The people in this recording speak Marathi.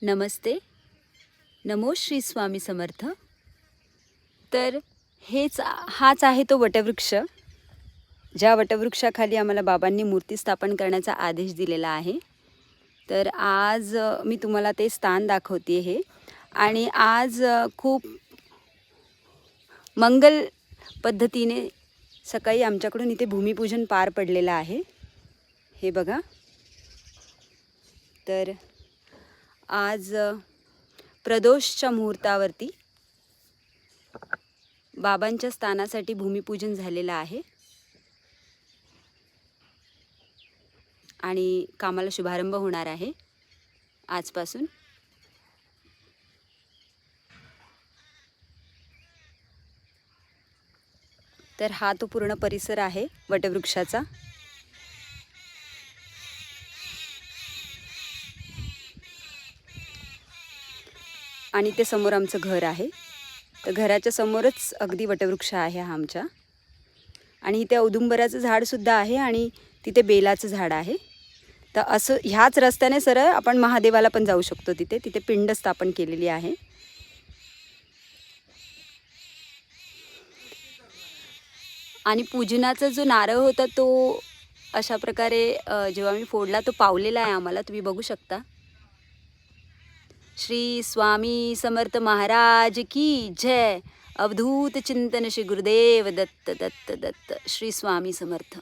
नमस्ते. नमो श्री स्वामी समर्थ. तर हाच आहे तो वटवृक्ष, ज्या वटवृक्षाखाली आम्हाला बाबांनी मूर्ती स्थापन करण्याचा आदेश दिलेला आहे. तर आज मी तुम्हाला ते स्थान दाखवते आहे. आणि आज खूप मंगल पद्धतीने सकाळी आमच्याकडून इथे भूमिपूजन पार पडलेलं आहे. हे बघा. तर आज प्रदोषच्या मुहूर्तावरती बाबांच्या स्थानासाठी भूमिपूजन झालेलं आहे आणि कामाला शुभारंभ होणार आहे आजपासून. तर हा तो पूर्ण परिसर आहे वटवृक्षाचा. आणि ते समोर आमचं घर आहे. तर घराच्या समोरच अगदी वटवृक्ष आहे हा आमच्या. आणि इथे औदुंबराचं झाडसुद्धा आहे आणि तिथे बेलाचं झाड आहे. तर असं ह्याच रस्त्याने सरळ आपण महादेवाला पण जाऊ शकतो. तिथे पिंड स्थापन केलेली आहे. आणि पूजनाचा जो नारळ होता तो अशा प्रकारे जेव्हा मी फोडला तो पावलेला आहे आम्हाला, तुम्ही बघू शकता. श्री स्वामी समर्थ महाराज की जय. अवधूत चिंतन श्री गुरुदेव दत्त दत्त दत्त. श्री स्वामी समर्थ.